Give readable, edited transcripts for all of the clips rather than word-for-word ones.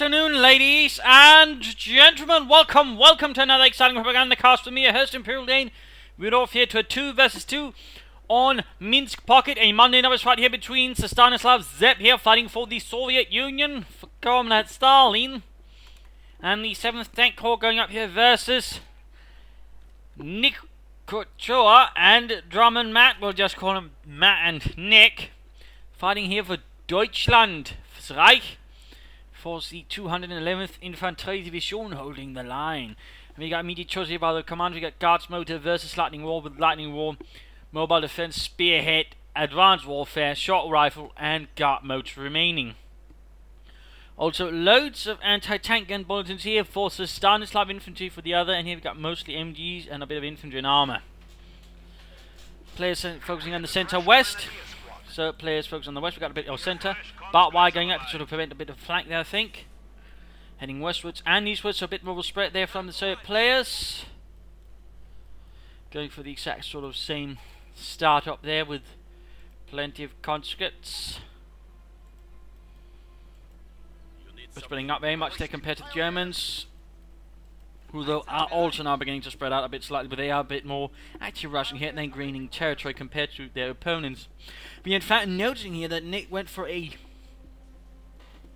afternoon, ladies and gentlemen. Welcome to another exciting Propagandacast with me, your host, Imperial Dane. We're off here to a 2 versus 2 on Minsk Pocket, a Monday night fight here between Stanislav Zep here fighting for the Soviet Union, for Comrade Stalin. And the 7th Tank Corps going up here versus Nick Kochoa and Drummond Matt. We'll just call him Matt and Nick. Fighting here for Deutschland, for Reich, for the 211th Infanterie Division holding the line. And we got immediate choice here by the commander. We got Guards Motor versus Lightning War with Lightning War, Mobile Defense, Spearhead, Advanced Warfare, Short Rifle, and Guard Motor remaining. Also, loads of anti-tank gun bulletins here for the Stanislav Infantry for the other, and here we got mostly MGs and a bit of infantry and armour. Players focusing on the centre west. So players focus on the west. We've got a bit of centre. Barbed wire going up to sort of prevent a bit of flank there, I think. Heading westwards and eastwards, so a bit more of a spread there from the Soviet players. Going for the exact sort of same start up there with plenty of conscripts. We're spreading up very much there compared to the Germans, who though are also now beginning to spread out a bit slightly, but they are a bit more actually rushing here and then gaining territory compared to their opponents. But in fact, noticing here that Nick went for a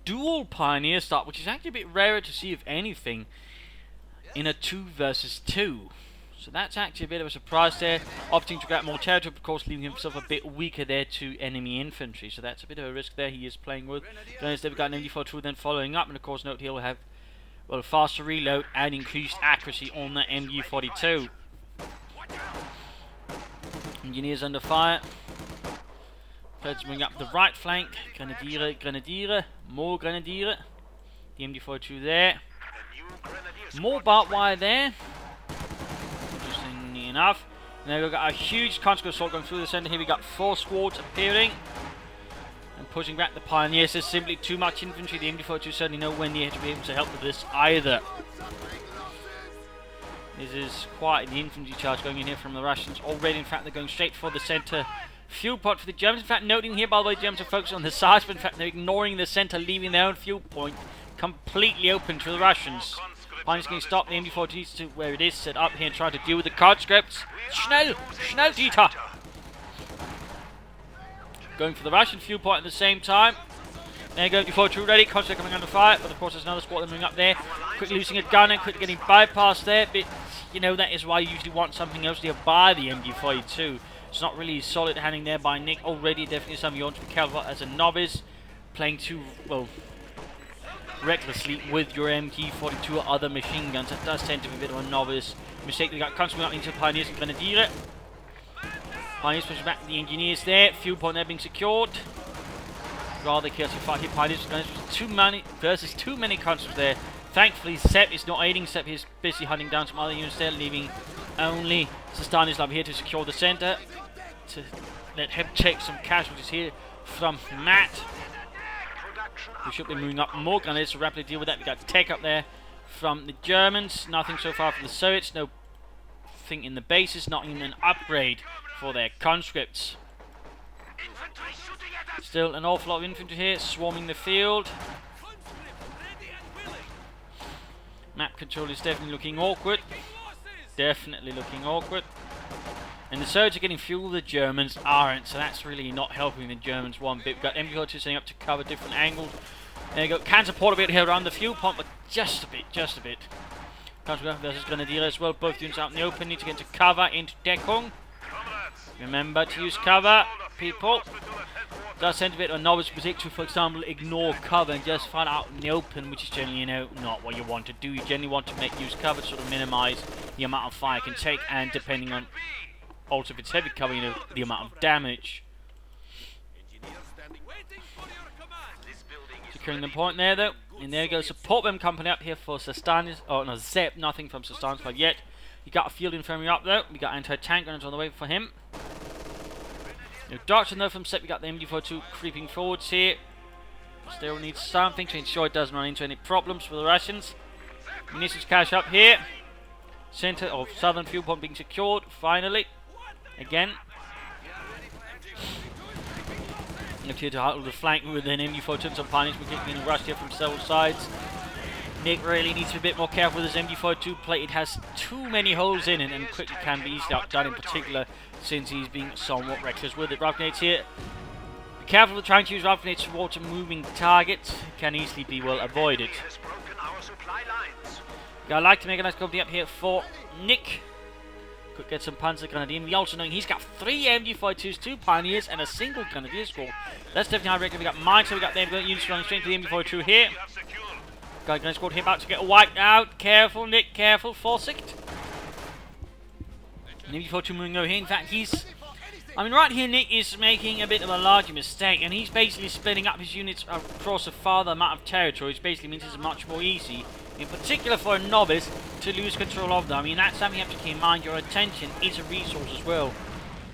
dual pioneer start, which is actually a bit rarer to see, if anything, in a 2 versus 2. So that's actually a bit of a surprise there, opting to grab more territory, of course leaving himself a bit weaker there to enemy infantry. So that's a bit of a risk there he is playing with. Then instead we've got an MD42 then following up, and of course note he'll have, well, faster reload and increased accuracy on the MG42. Engineers under fire. Let's bring up the right flank. Grenadiere, more Grenadiere. The MD42 there. More barbed wire there. Interestingly enough. Now we've got a huge conscript assault going through the centre here. We got 4 squads appearing and pushing back the pioneers. There's simply too much infantry. The MD42 certainly nowhere near to be able to help with this either. This is quite the infantry charge going in here from the Russians already. In fact, they're going straight for the centre fuel point for the Germans. In fact, noting here, by the way, the Germans are focusing on the sides, but in fact, they're ignoring the centre, leaving their own fuel point completely open to the Russians. Pioneers getting stopped. The MD42 to where it is, set up here and trying to deal with the conscripts. Schnell, Dieter! Going for the Russian fuel point at the same time. There you go, MD42 ready. Conscript coming under fire, but of course, there's another squad moving up there. Quickly losing a gun and quickly getting bypassed there, but you know, that is why you usually want something else nearby the MD42. It's not really solid handling there by Nick. Already definitely something you want to be careful as a novice. Playing too, well, recklessly with your MG42 or other machine guns. That does tend to be a bit of a novice mistake. We got constantly up into Pioneers and Grenadiere. Pioneers pushing back the engineers there. Fuel point there being secured. Rather chaotic fight here. Pioneers and Grenadiers too many conscripts there. Thankfully, Sepp is not aiding. Sepp is busy hunting down some other units there, leaving only Stanislav here to secure the centre. To let him take some casualties here from Matt. We should be moving up more grenadiers to rapidly deal with that. We got tech up there from the Germans. Nothing so far from the Soviets. No thing in the bases. Not even an upgrade for their conscripts. Still an awful lot of infantry here swarming the field. Map control is definitely looking awkward. Definitely looking awkward. And the Soviets are getting fuel, the Germans aren't, so that's really not helping the Germans one bit. We've got MG42 setting up to cover different angles. There you go, can support a bit here around the fuel pump, but just a bit. Conscript versus Grenadier as well, both units out in the open, need to get into cover, into Deckung. Remember to use cover, people. Does tend to be a novice mistake to, for example, ignore cover and just find out in the open, which is generally, you know, not what you want to do. You generally want to use cover to sort of minimize the amount of fire it can take, and depending on, also if it's heavy cover, you know, the amount of damage. Securing the point there, though. And there you go, support them company up here for Stanislav. Oh no, Zep, nothing from Stanislav yet. You got a field infirmary up though. We got anti-tank guns on the way for him. No doctor though from Zep. We got the MG42 creeping forwards here. Still needs something to ensure it doesn't run into any problems for the Russians. Munitions cache up here. Center of southern fuel point being secured finally. Again. Look here to hold the flank with an MU-42 and some pioneers. We're getting rushed here from several sides. Nick really needs to be a bit more careful with his MG42 plate. It has too many holes in it and quickly can be easily outdone, in particular since he's being somewhat reckless with it. Rough grenades here. Be careful with trying to use rough grenades towards a moving target. It can easily be well avoided. I'd like to make a nice company up here for Nick. Could get some Panzer Grenadier. We also knowing he's got 3 MG42s, 2 Pioneers, and a single Grenadier squad. That's definitely high record. We got mine, so we got them units running straight to the MG42 here. Grenadier squad here about to get wiped out. Careful, Nick, careful. Forsicht. MG42 moving over here. In fact, I mean, right here, Nick is making a bit of a larger mistake, and he's basically splitting up his units across a farther amount of territory, which basically means it's much more easy, in particular for a novice, to lose control of them. I mean, that's something you have to keep in mind. Your attention is a resource as well.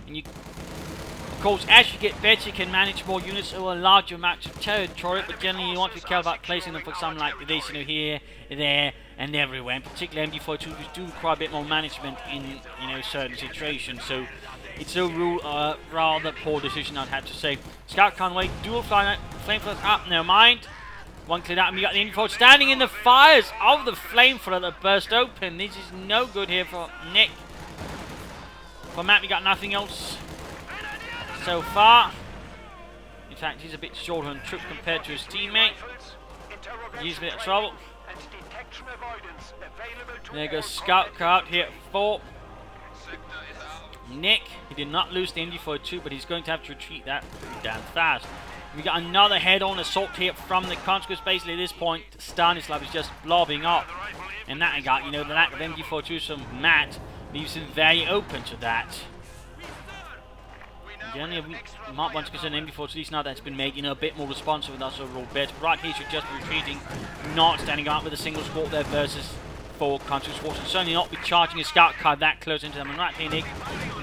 And you, of course, as you get better, you can manage more units over a larger amount of territory, but generally you want to be careful about placing them for something like this, you know, here, there, and everywhere. In particular, MG42s do require a bit more management in, you know, certain situations. So it's overall rather poor decision, I'd have to say. Scout Conway, dual flamethrowers up, never mind. One cleared out, and we got the MG4 standing in the fires of the flamethrower that burst open. This is no good here for Nick. For Matt, we got nothing else so far. In fact, he's a bit short on troops compared to his teammate. He's a bit of trouble. There goes Scout car out here for Nick. He did not lose the MG42, but he's going to have to retreat that pretty damn fast. We got another head-on assault here from the consequence. Basically, at this point, Stanislav is just blobbing up. And that got, you know, the lack of MG42s from Matt leaves him very open to that. Generally, we might want to consider MG42, at least now that's been made, you know, a bit more responsive with us overall bit. Right here, should just be retreating, not standing up with a single squad there versus 4 consequence squads, and certainly not be charging a scout car that close into them. And right here, Nick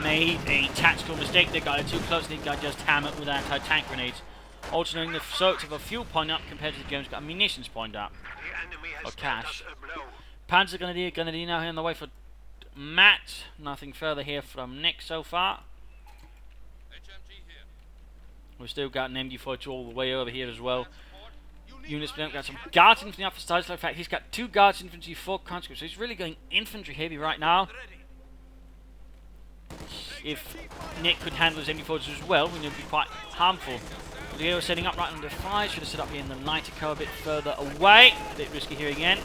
made a tactical mistake. They got it too close, and they got just hammered with anti-tank grenades. Also knowing the search of a fuel point up compared to the Germans got a munitions point up. Or cash. Panzer Grenadier now here on the way for Matt. Nothing further here from Nick so far. We've still got an MG42 all the way over here as well. Units got some guards infantry up for Stanislav. In fact, he's got 2 guards infantry, 4 conscripts. So he's really going infantry heavy right now. If Nick could handle his MG42s as well, it would be quite harmful. They were setting up right under fire. Should have set up here in the lighter cover a bit further away. A bit risky here again.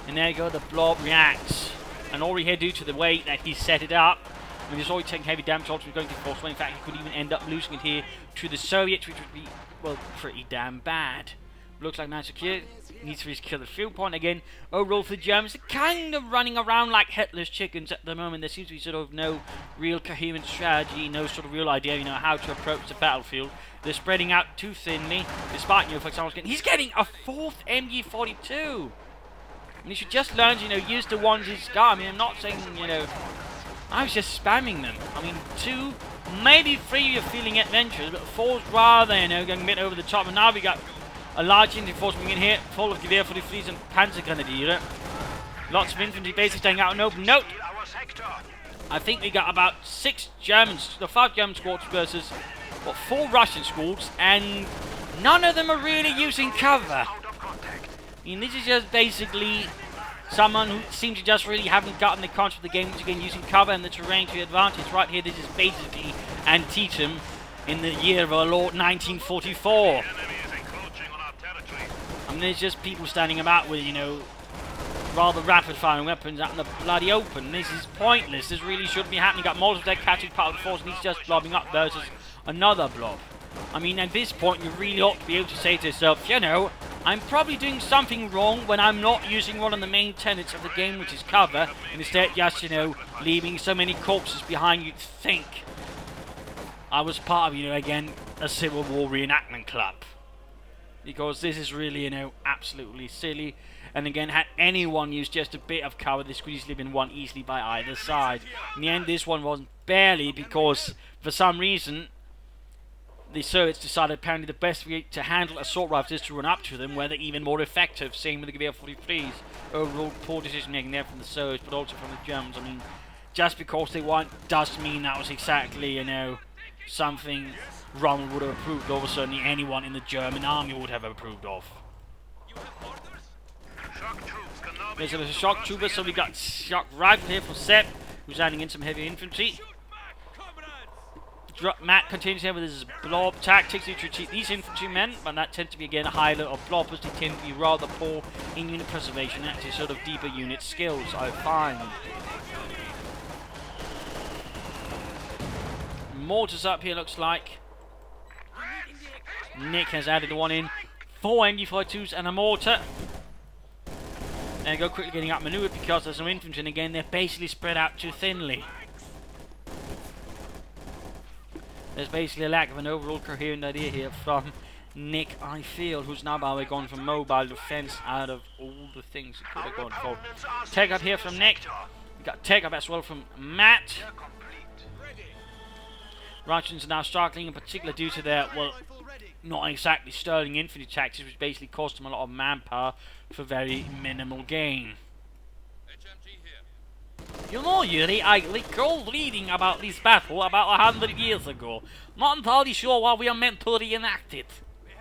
And there you go, the blob reacts. And already here due to the way that he set it up, I mean, he's already taking heavy damage, also going to force. Well, in fact, he could even end up losing it here to the Soviets, which would be, well, pretty damn bad. Looks like man secure. Needs to kill the field point again. Overall for the Germans, they're kind of running around like headless chickens at the moment. There seems to be sort of no real coherent strategy, no sort of real idea, you know, how to approach the battlefield. They're spreading out too thinly, despite, you know, for example, he's getting a 4th MG42. And he should just learn to, you know, use the ones he's got. I mean, I'm not saying, you know, I was just spamming them. I mean, 2, maybe 3 you're feeling adventurous, but 4's rather, you know, going a bit over the top. And now we got a large infantry force moving in here, full of Gewehr 43s and Panzer Grenadier. Lots of infantry basically staying out in open. Note, I think we got about 5 German squads versus, what, 4 Russian squads, and none of them are really using cover. I mean, this is just basically someone who seems to just really haven't gotten the concept of the game, which again, using cover and the terrain to your advantage. Right here, this is basically Antietam in the year of our Lord 1944. I mean, there's just people standing about with, you know, rather rapid-firing weapons out in the bloody open. This is pointless. This really shouldn't be happening. Got Molotov deck catching part of the force, and he's just blobbing up versus another blob. I mean, at this point, you really ought to be able to say to yourself, you know, I'm probably doing something wrong when I'm not using one of the main tenets of the game, which is cover, and instead just, you know, leaving so many corpses behind you'd think I was part of, you know, again, a Civil War reenactment club. Because this is really, you know, absolutely silly. And again, had anyone used just a bit of cover, this could easily have been won easily by either side. In the end, this one wasn't barely, because for some reason, the Soviets decided apparently the best way to handle assault rifles is to run up to them, where they're even more effective. Same with the Gewehr 43s. Overall, poor decision making there from the Soviets, but also from the Germans. I mean, just because they won doesn't mean that was exactly, you know, something Rommel would have approved of, or certainly anyone in the German army would have approved of. There's a shock trooper, so we got shock rifle here for Sepp, who's landing in some heavy infantry. Matt continues here with his blob tactics to cheat these infantrymen, but that tends to be again a high level of blobbers. They tend to be rather poor in unit preservation, actually sort of deeper unit skills, I find. Mortars up here, looks like. Nick has added one in. 4 MG42s and a mortar. There you go, quickly getting outmaneuvered because there's no infantry, and again they're basically spread out too thinly. There's basically a lack of an overall coherent idea here from Nick, I feel, who's now, by the way, gone from mobile defense out of all the things he could have gone for. Tech up here from Nick. We got tech up as well from Matt. Russians are now struggling, in particular due to their, well, not exactly sterling infantry tactics, which basically cost them a lot of manpower for very minimal gain. You know, Yuri, I recall reading about this battle about 100 years ago. Not entirely sure why we are meant to reenact it. We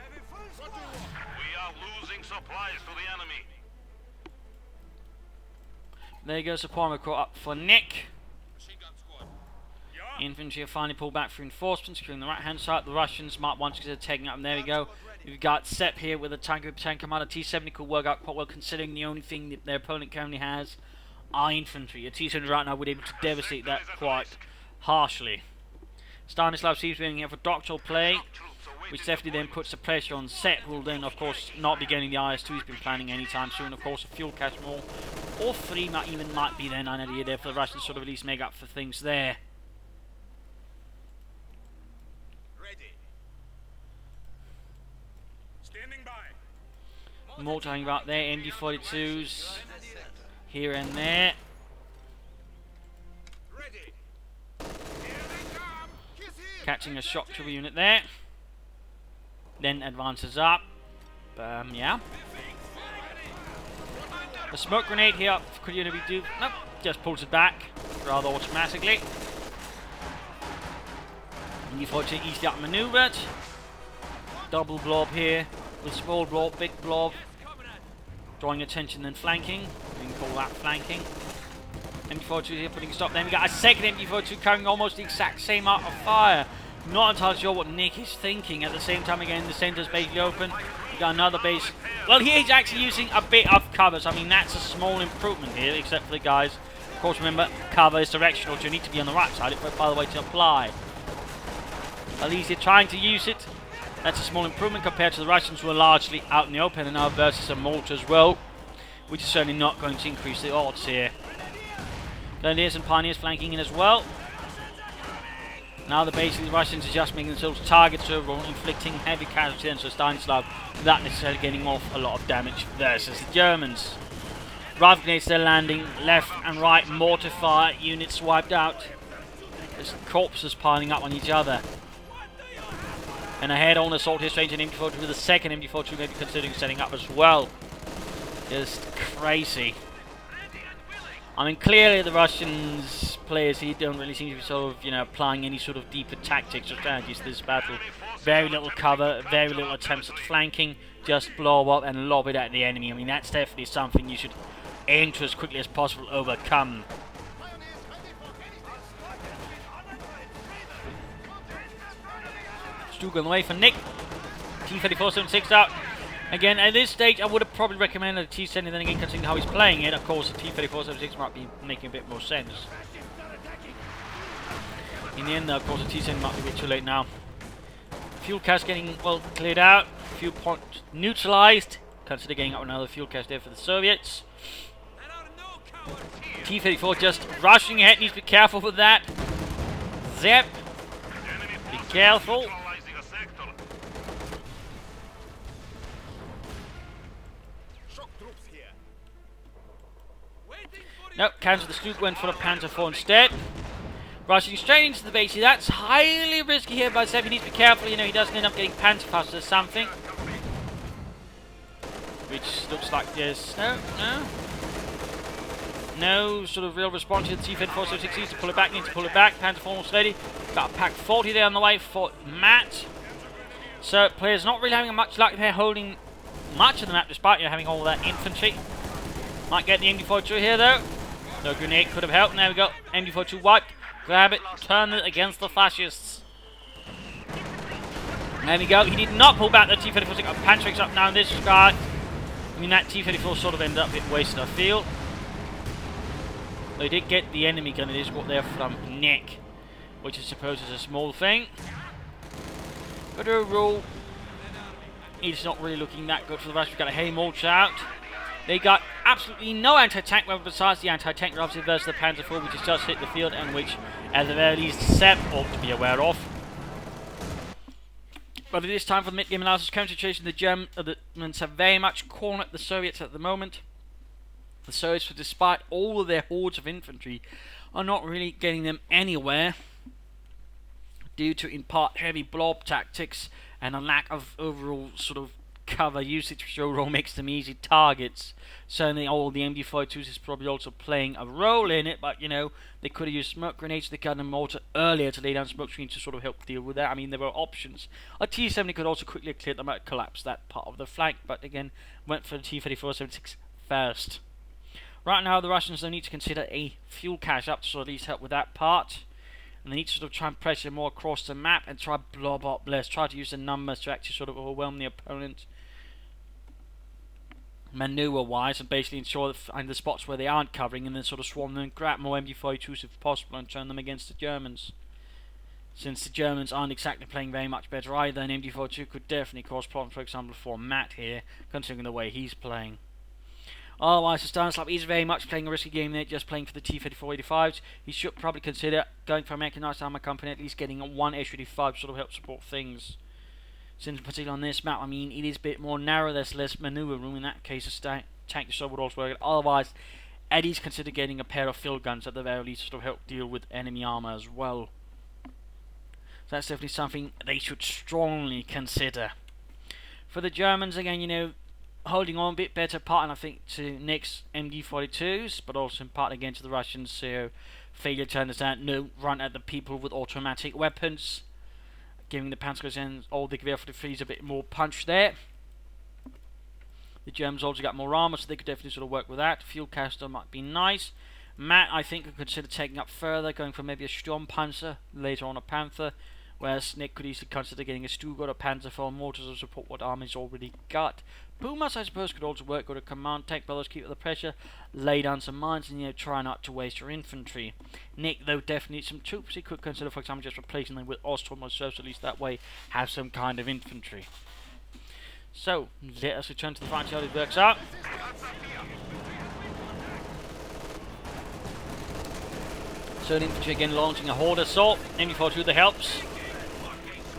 are losing supplies to the enemy. There you go, Supremo caught up for Nick. Infantry have finally pulled back for reinforcements, securing the right hand side. The Russians might want to taking up, and there we go. We've got Sepp here with a tank commander. T-70 could work out quite well, considering the only thing that their opponent currently has are infantry. A T-70 right now would be able to devastate that quite harshly. Stanislav seems to be here for doctoral play, which definitely then puts the pressure on Sepp, who will then, of course, not be getting the IS-2 he's been planning anytime soon. Of course, a fuel cache more, or 3 might be then an idea there for the Russians, sort of at least make up for things there. More talking about there, MG42s here and there. Catching a shock trooper unit there. Then advances up. Yeah. The smoke grenade here could be do. Nope, just pulls it back rather automatically. MG42 easily outmaneuvered. Double blob here. With small blob, big blob, drawing attention then flanking. We can call that flanking. MG42 here putting a stop. Then we got a second MG42 carrying almost the exact same amount of fire. Not entirely sure what Nick is thinking. At the same time, again, the centre's basically open. We got another base. Well, he's actually using a bit of cover. So, I mean, that's a small improvement here, except for the guys. Of course, remember, cover is directional, so you need to be on the right side, by the way, to apply. At least you're trying to use it. That's a small improvement compared to the Russians, who are largely out in the open, and now versus a mortar as well, which is certainly not going to increase the odds here. Grenadiers and Pioneers flanking in as well. Now basically the Russians are just making themselves targets overall, inflicting heavy casualties into Stanislav, without necessarily getting off a lot of damage versus the Germans. Rifle grenades are landing left and right, mortar fire, units wiped out. There's corpses piling up on each other. And ahead on assault here, strange and MG42 with the second MG42 maybe considering setting up as well. Just crazy. I mean, clearly the Russians players here don't really seem to be sort of, applying any sort of deeper tactics or strategies to this battle. Very little cover, very little attempts at flanking, just blow up and lob it at the enemy. I mean, that's definitely something you should aim to as quickly as possible overcome. Going away for Nick. T-3476 out. Again, at this stage, I would have probably recommended a T-70, then again, considering how he's playing it, of course, the T-3476 might be making a bit more sense. In the end, though, of course, the T-70 might be a bit too late now. Fuel cache getting, well, cleared out. Fuel point neutralized. Consider getting up another fuel cache there for the Soviets. T-34 just rushing ahead. Needs to be careful with that. Zep. Be careful. Nope, cancel the Stuke, went for the Panzer IV instead. Rushing straight into the base. That's highly risky here by Sepp. He needs to be careful, he doesn't end up getting Panzerfaust or something. Which looks like there's no sort of real response to the T-3476. Needs to pull it back, Panzer IV almost ready. Got a Pack 40 there on the way for Matt. So players not really having much luck here, holding much of the map despite having all that infantry. Might get the MD42 here though. No grenade could have helped. There we go. MD42 wiped. Grab it. Turn it against the fascists. There we go. He did not pull back the T-34. Got Pantrix up now in this guy. I mean, that T-34 sort of ended up a bit wasted, I feel. They did get the enemy gun. It is what they're from Nick, which I suppose is a small thing. But overall, it's not really looking that good for the Russians. We've got a heavy mortar out. They got absolutely no anti-tank weapon besides the anti-tank obviously versus the Panzer IV, which has just hit the field and which, at the very least, Sepp ought to be aware of. But it is time for the mid-game analysis. Current situation, the Germans have very much cornered the Soviets at the moment. The Soviets, despite all of their hordes of infantry, are not really getting them anywhere due to, in part, heavy blob tactics and a lack of overall sort of cover usage, which overall makes them easy targets. Certainly all the MD42s is probably also playing a role in it, but you know, they could have used smoke grenades, the gun and mortar earlier to lay down smoke screens to sort of help deal with that. I mean, there were options. A T-70 could also quickly clear them out, collapse that part of the flank, but again, went for the T-34-76 first. Right now, the Russians don't need to consider a fuel cache up to sort of at least help with that part. And they need to sort of try and pressure more across the map and try blob up less. Try to use the numbers to actually sort of overwhelm the opponent maneuver-wise and basically ensure that find the spots where they aren't covering and then sort of swarm them and grab more MD42s if possible and turn them against the Germans. Since the Germans aren't exactly playing very much better either, an MD42 could definitely cause problems, for example, for Matt here, considering the way he's playing. Otherwise, Stanislav is very much playing a risky game there, just playing for the T-34-85s. He should probably consider going for American Armor Company, at least getting one H-85 sort of help support things. Since particularly on this map, I mean, it is a bit more narrow, there's less maneuver room. In that case, a tank assault would also work. Otherwise, Eddie's consider getting a pair of field guns at the very least, sort of help deal with enemy armor as well. So that's definitely something they should strongly consider. For the Germans, again, you know, holding on a bit better part, and I think to Nick's MD42s, but also in part again to the Russians, so failure to understand, no run at the people with automatic weapons. Giving the Panzers and all the Gewehr 43s a bit more punch there. The Germans also got more armor, so they could definitely sort of work with that. Fuel caster might be nice. Matt, I think, could consider taking up further, going for maybe a Sturmpanzer, later on a Panther, whereas Nick could easily consider getting a Stuttgart or Panzer for mortars to support what army's already got. Pumas, I suppose, could also work with a command tank, but let's keep up the pressure, lay down some mines, and you know, try not to waste your infantry. Nick, though, definitely needs some troops. He could consider, for example, just replacing them with Ostrom or so, at least that way have some kind of infantry. So, let us return to the fight, see how it works out. So, the infantry again launching a horde assault. MD42 that helps.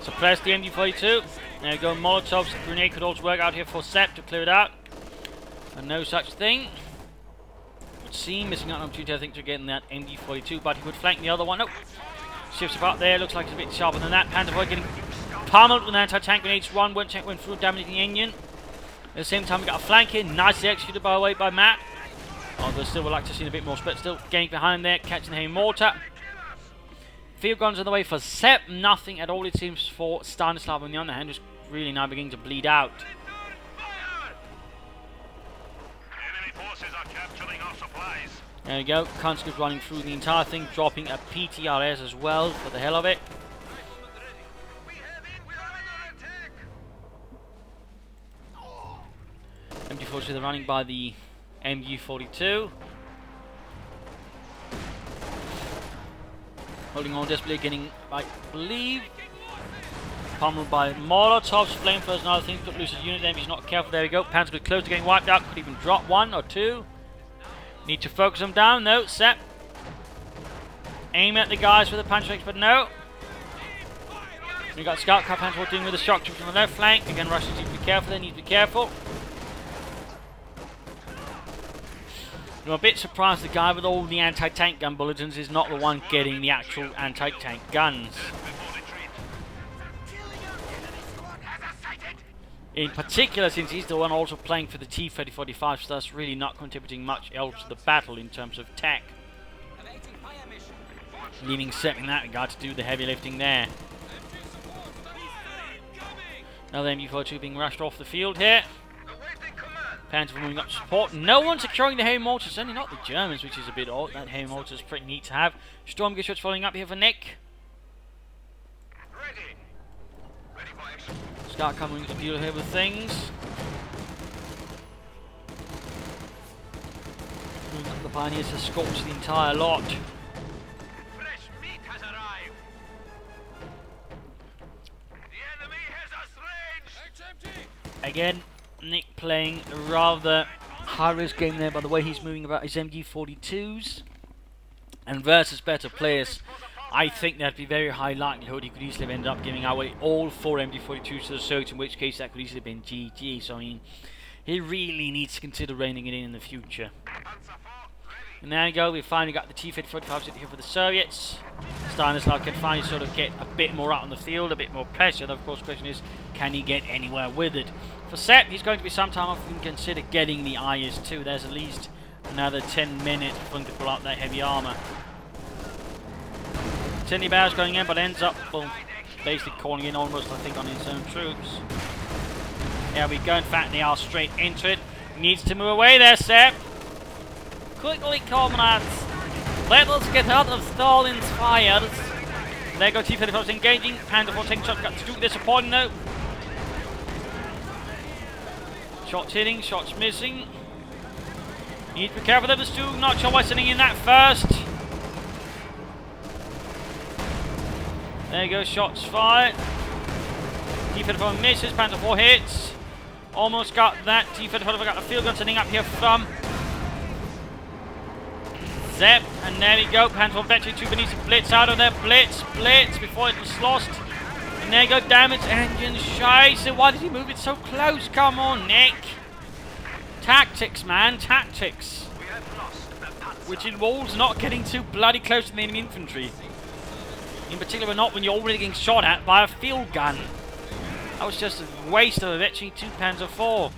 Suppress the MD42. There we go, Molotovs, grenade could also work out here for Sepp to clear it out. And no such thing. Would seem missing out on opportunity, I think, to get in that MD42, but he would flank the other one. Nope. Shifts about there, looks like it's a bit sharper than that. Panzer getting pummeled with anti-tank grenades. One tank went through, damaging the engine. At the same time, we got a flank in, nicely executed by the way by Matt. Although still would like to see a bit more, but still getting behind there, catching the heavy mortar. Field guns on the way for Sepp, nothing at all it seems for Stanislav on the other hand, just really now beginning to bleed out. Enemy forces are capturing our supplies. There we go, Kunski's running through the entire thing, dropping a PTRS as well for the hell of it. MG42 they're running by the MG42. Holding on desperately, getting, I believe, pummeled by Molotovs, flamethrowers and other things. Could lose his unit there if he's not careful. There we go. Panzer good close to getting wiped out. Could even drop one or two. Need to focus them down. No, Sepp. Aim at the guys with the punch strikes, but no. We got Scout Car Panzer dealing with the shock troops on the left flank. Again, Russians need to be careful. They need to be careful. I'm a bit surprised the guy with all the anti-tank gun bulletins is not the one getting the actual anti-tank guns. In particular, since he's the one also playing for the T-3045, so that's really not contributing much else to the battle in terms of tech. Leaving Sepp in that regard to do the heavy lifting there. Now the MG42 being rushed off the field here. Panzer moving up to support. No one securing the heavy mortars, certainly not the Germans, which is a bit odd. That heavy mortar is pretty neat to have. Storm Geschütz following up here for Nick. Ready. Ready for action. Start coming to deal here with things. Moving up the Pioneers to scorch the entire lot. Fresh meat has arrived. The enemy has us ranged. Again, Nick playing a rather high-risk game there by the way he's moving about his MG42s. And versus better players, I think there'd be very high likelihood he could easily have ended up giving away all 4 MG42s to the Soviets, in which case that could easily have been GG. So I mean, he really needs to consider reining it in the future. And there we go, we've finally got the T-55 here for the Soviets. Stanislav can finally sort of get a bit more out on the field, a bit more pressure. Of course, the question is, can he get anywhere with it? For Sepp, he's going to be sometime off and consider getting the IS-2. There's at least another 10 minutes for him to pull out that heavy armour. Tindy Bear's going in, but ends up, well, basically calling in almost, I think, on his own troops. There we go, in fact, they are straight into it. Needs to move away there, Sepp. Quickly, comrades. Let us get out of Stalin's fires. There go T-55s engaging. Panzer IV taking shots. Got Stuke there supporting though. Shots hitting, shots missing. Need to be careful of the Stuke. Not sure why sending in that first. There you go, shots fired. T-55 misses, Panzer IV hits. Almost got that. T-55 got a field gun sending up here from Zep, and there we go. Panzer Veteran 2 beneath the blitz out of there. Blitz before it was lost. And there you go, damage engine. Scheisse, why did he move it so close? Come on, Nick. Tactics, man, tactics. Which involves not getting too bloody close to the enemy infantry. In particular, not when you're already getting shot at by a field gun. That was just a waste of a Veteran 2 Panzer IV.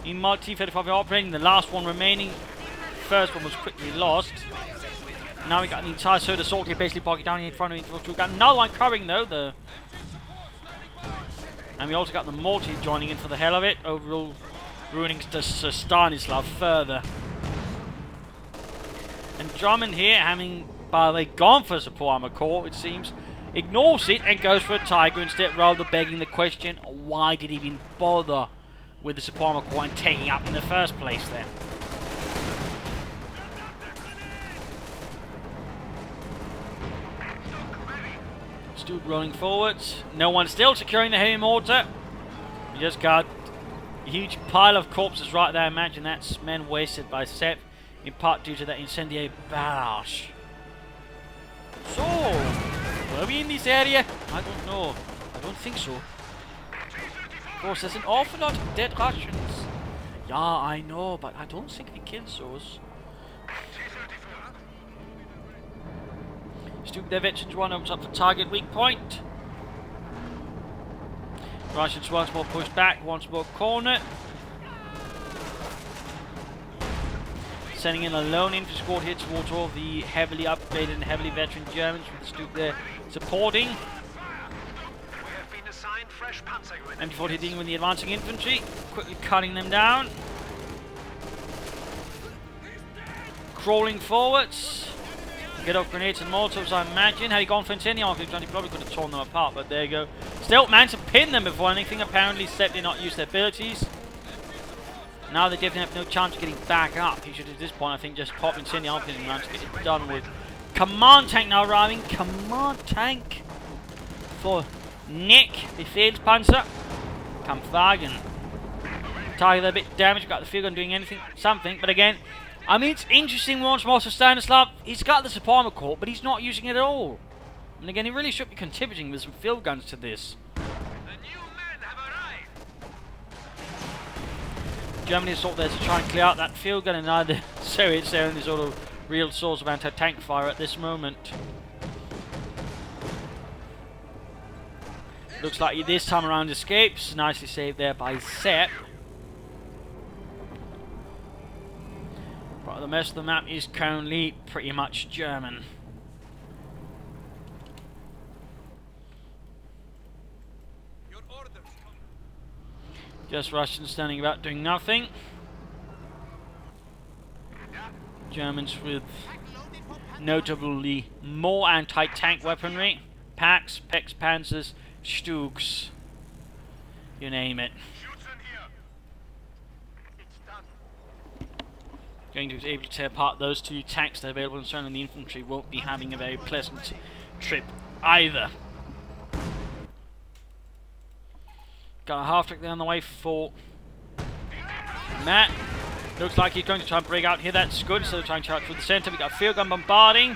In Mod T-35 operating, the last one remaining. First one was quickly lost. Now we got the entire Soda Assault here basically bogging down in front of me. We've got another one covering though. And we also got the Multi joining in for the hell of it. Overall ruining Stanislav further. And Drummond here, having by the way gone for a support armor core, it seems, ignores it and goes for a Tiger instead, rather begging the question, why did he even bother with the support armor core and taking up in the first place then? Stuke rolling forwards. No one still securing the heavy mortar. We just got a huge pile of corpses right there. Imagine that's men wasted by Sepp, in part due to that incendiary barrage. So, were we in this area? I don't know. I don't think so. Of course, there's an awful lot of dead Russians. Yeah, I know, but I don't think we killed those. Stuke their veterans one opens up the target weak point. Russians once more push back, once more corner. Sending in a lone infantry squad here towards all the heavily upgraded and heavily veteran Germans with Stuke there supporting. And before hitting with the advancing infantry, quickly cutting them down. Crawling forwards. Get off grenades and Molotovs, I imagine. Had he gone for incendiary, he probably could have torn them apart, but there you go. Still managed to pin them before anything. Apparently, Sepp did not use their abilities. Now they definitely have no chance of getting back up. He should, at this point, I think, just pop incendiary and manage to get it done with. Command tank now arriving. Command tank for Nick, Befehlspanzer. Kampfwagen. Target a bit damaged, got the field gun doing something, but again, I mean, it's interesting once more for Stanislav. He's got the support armor core, but he's not using it at all. And again, he really should be contributing with some field guns to this. The new men have arrived. Germany is sort of there to try and clear out that field gun, and neither Soviets are any sort of real source of anti-tank fire at this moment. Looks like he this time around escapes. Nicely saved there by Sepp. But the rest of the map is currently pretty much German. Just Russians standing about doing nothing. Germans with notably more anti-tank weaponry. Packs, Pex Panzers, Stugs. You name it. Going to be able to tear apart those two tanks that are available, and certainly the infantry won't be having a very pleasant trip either. Got a half-track there on the way for Matt. Looks like he's going to try and break out here. That's good. So trying to charge through the centre. We got a field gun bombarding.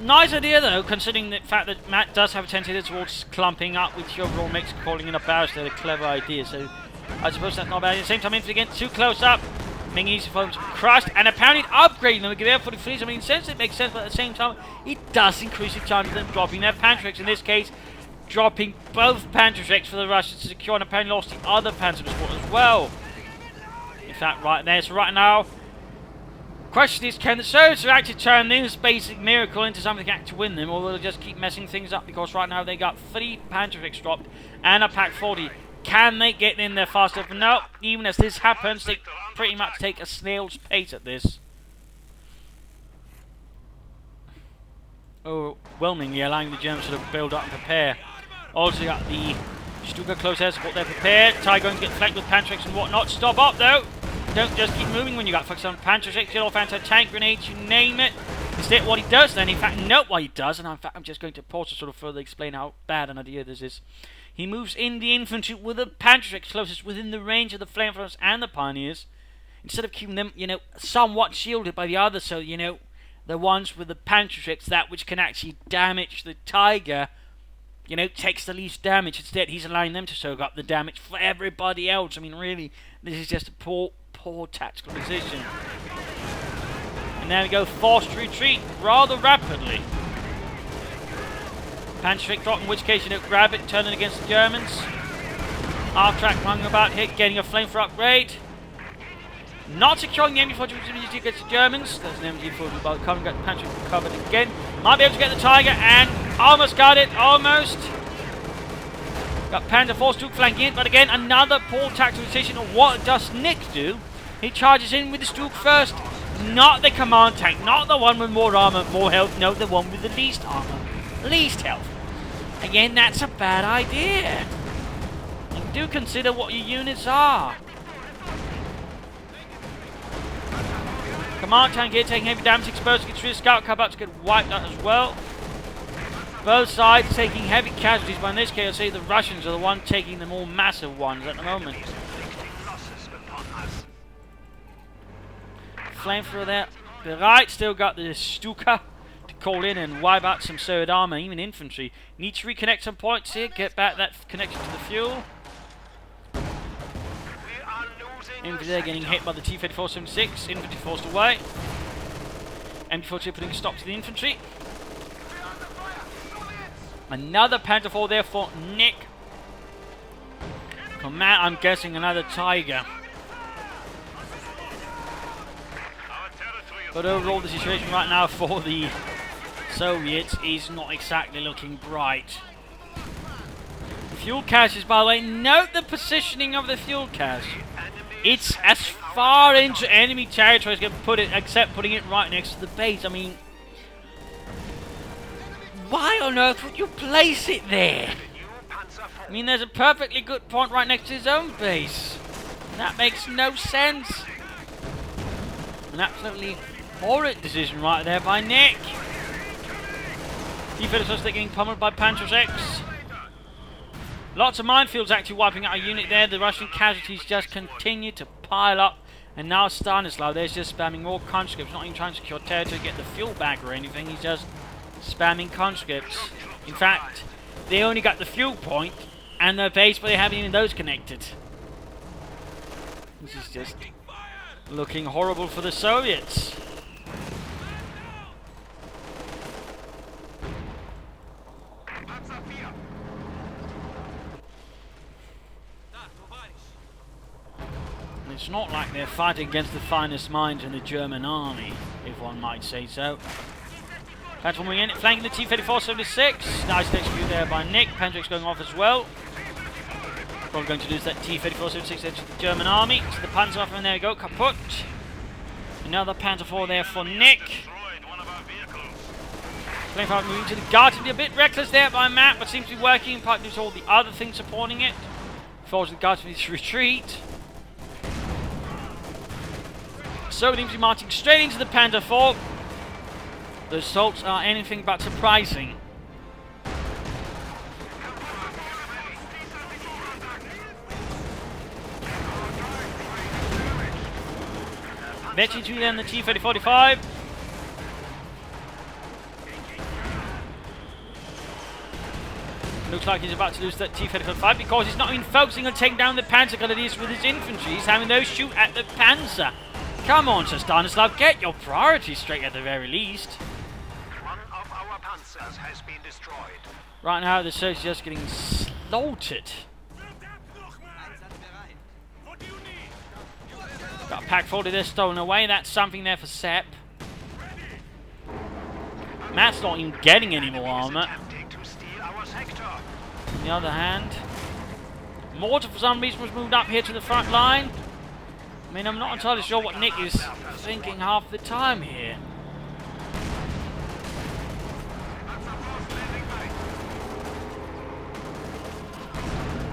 Nice idea though, considering the fact that Matt does have a tendency towards clumping up with the overall mix, calling in a barrage. They're a clever idea. So I suppose that's not bad. At the same time, infantry getting too close up, making it easy for them to crush, and apparently upgrading them with Gewehr 43s. I mean, in a sense it makes sense, but at the same time, it does increase the chance of them dropping their Panzerschrecks. In this case, dropping both Panzerschrecks for the Russians to secure, and apparently lost the other Panzer support as well. In fact, right there. So right now, question is, can the Soviets actually turn this basic miracle into something that to win them, or will they just keep messing things up? Because right now they got 3 Panzerschrecks dropped and a Pak 40. Can they get in there fast enough? No. Even as this happens, they pretty much take a snail's pace at this. Overwhelmingly allowing the Germans to build up and prepare. Also got the Stuka close air support there prepared. Tiger going to get flanked with Panzerschrecks and whatnot. Stop up though. Don't just keep moving when you got focused on Panzerschrecks, get off anti-tank grenades, you name it. Instead, what he does then, in fact, note what he does, and in fact, I'm just going to pause to sort of further explain how bad an idea this is. He moves in the infantry with the Panzerschrecks closest within the range of the flamethrowers and the pioneers, instead of keeping them, somewhat shielded by the others. So, the ones with the Panzerschrecks, that which can actually damage the Tiger, takes the least damage. Instead, he's allowing them to soak up the damage for everybody else. I mean, really, this is just a poor tactical decision. And there we go, forced retreat rather rapidly. Panzerschreck drop, in which case, grab it, turn it against the Germans. Half-track hung about here, getting a flamethrower upgrade. Not securing the MG-42 against the Germans. There's an MG-42 by the coming, got the Panzerschreck recovered again. Might be able to get the Tiger, and almost got it, almost. Got Panda forced to flank in, but again, another poor tactical decision. What does Nick do? He charges in with the Stug first. Not the command tank, not the one with more armor, more health. No, the one with the least armor, least health. Again, that's a bad idea. And do consider what your units are. Command tank here taking heavy damage, exposed against rear scout, about to get wiped out as well. Both sides taking heavy casualties, but in this case, I'll say the Russians are the one taking the more massive ones at the moment. Flamethrower there. The right still got the Stuka to call in and wipe out some Soviet armor, even infantry. Need to reconnect some points here, get back that connection to the fuel. Infantry there getting hit by the T-3476, infantry forced away. MG-42 putting a stop to the infantry. Another Panther IV there for Nick. For Matt, I'm guessing another Tiger. But overall, the situation right now for the Soviets is not exactly looking bright. Fuel caches, by the way, note the positioning of the fuel cache. It's as far into enemy territory as you can put it, except putting it right next to the base. I mean, why on earth would you place it there? I mean, there's a perfectly good point right next to his own base. That makes no sense. An absolutely horrid decision right there by Nick. T-34 getting pummeled by Panzerschrecks. Lots of minefields actually wiping out a unit there. The Russian casualties just continue to pile up. And now Stanislav, there's just spamming more conscripts, not even trying to secure territory, get the fuel back or anything. He's just spamming conscripts. In fact, they only got the fuel point and their base, but they haven't even those connected. This is just looking horrible for the Soviets. It's not like they're fighting against the finest minds in the German army, if one might say so. Transforming in, flanking the T-3476. Nice execute there by Nick. Panzerschrecks going off as well. Probably going to lose that T-34-76 there to the German army. To the Panzerwaffe, and there we go, kaput. Another Panzer IV there for Nick. Destroyed one of our vehicles. Playing part moving to the Guardian. A bit reckless there by Matt, but seems to be working. In part due to all the other things supporting it. Forwards the Guardian to retreat. So it seems to be marching straight into the Panzer IV. The results are anything but surprising. Betting to then the T-3045. Looks like he's about to lose that T-3045 because he's not even focusing on taking down the Panzer grenadiers with his infantry. He's having those shoot at the Panzer. Come on, Sir Stanislav, get your priorities straight at the very least. One of our panzers has been destroyed. Right now, the Serbs are just getting slaughtered. Got a pack 40 there stolen away. That's something there for Sepp. Matt's not even getting any more armor. On the other hand, Mortar for some reason was moved up here to the front line. I mean, I'm not entirely sure what Nick is thinking half the time here.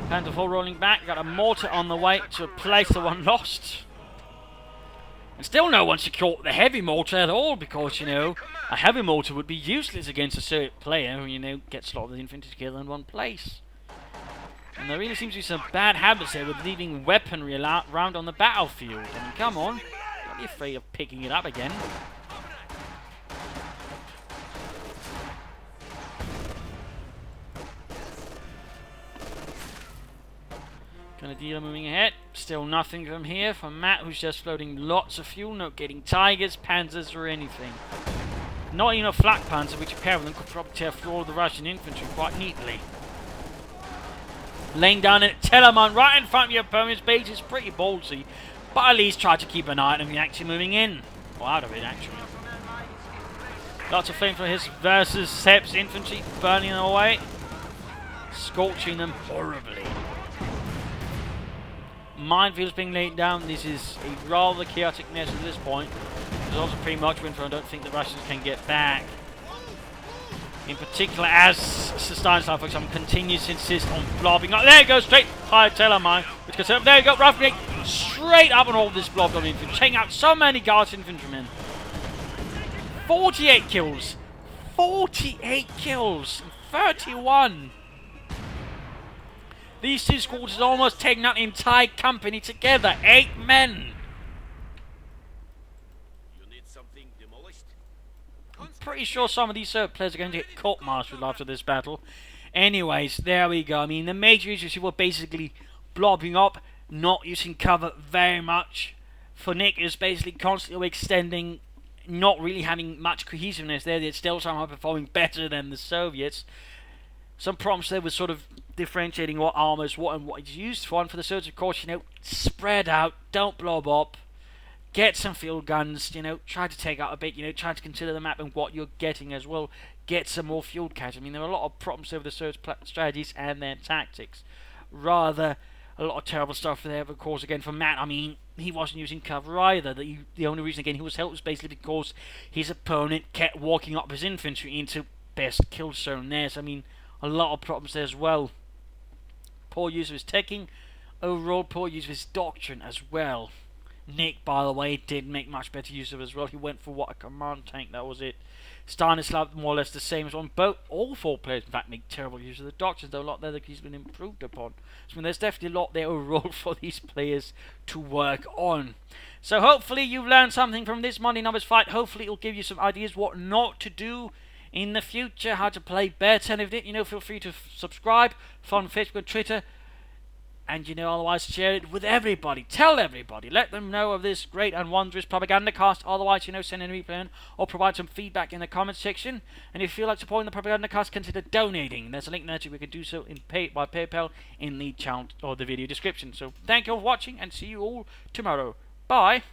Panzer IV rolling back. Got a mortar on the way to replace the one lost. And still no one secured the heavy mortar at all because, you know, a heavy mortar would be useless against a Soviet player who, you know, gets a lot of the infantry together in one place. And there really seems to be some bad habits there with leaving weaponry around on the battlefield. I mean, come on. Don't be afraid of picking it up again. Grenadier moving ahead. Still nothing from here from Matt, who's just floating lots of fuel, not getting Tigers, Panzers, or anything. Not even a flak Panzer, which a pair of them could probably tear through all the Russian infantry quite neatly. Laying down a Telemann right in front of your opponent's base is pretty ballsy, but at least try to keep an eye on him actually moving in. Or out of it, actually. Lots of flame for his versus Sepp's infantry, burning them away. Scorching them horribly. Minefields being laid down. This is a rather chaotic mess at this point. There's also pretty much winter. I don't think the Russians can get back. In particular, as Sir Stanislav, for example, continues to insist on blobbing up. There you go, straight high Telemann. Which goes up. There you go, roughly straight up on all this blob of infantry, taking out so many Guards infantrymen. 48 kills. 48 kills. 31. These two squads are almost taking out the entire company together. 8 men. You need something demolished? I'm pretty sure some of these players are going to get court-martialed after this battle. Anyways, there we go. I mean, the major issues were basically blobbing up, not using cover very much. For Nick, is basically constantly extending, not really having much cohesiveness there. They're still somehow performing better than the Soviets. Some problems there with sort of differentiating what armor is what and what it's used for. And for the Soviets, of course, you know, spread out, don't blob up, get some field guns, you know, try to take out a bit, you know, try to consider the map and what you're getting as well. Get some more field catch. I mean, there are a lot of problems there with the Soviets' strategies and their tactics. Rather, a lot of terrible stuff there, of course, again, for Matt. I mean, he wasn't using cover either. The only reason, again, he was helped was basically because his opponent kept walking up his infantry into best kill zone there. So, I mean, a lot of problems there as well. Poor use of his teching. Overall, poor use of his doctrine as well. Nick, by the way, did make much better use of it as well. He went for what, a command tank, that was it. Stanislav, more or less the same as one. All 4 players, in fact, make terrible use of the doctrines. There's a lot there that he's been improved upon. So, I mean, there's definitely a lot there overall for these players to work on. So, hopefully, you've learned something from this Monday Numbers fight. Hopefully, it'll give you some ideas what not to do in the future, how to play better. And if you didn't, you know, feel free to subscribe, follow on Facebook and Twitter, and, you know, otherwise share it with everybody. Tell everybody. Let them know of this great and wondrous Propagandacast. Otherwise, you know, send in a replay or provide some feedback in the comments section. And if you feel like supporting the Propagandacast, consider donating. There's a link there to we can do so by PayPal in the channel or the video description. So thank you all for watching and see you all tomorrow. Bye.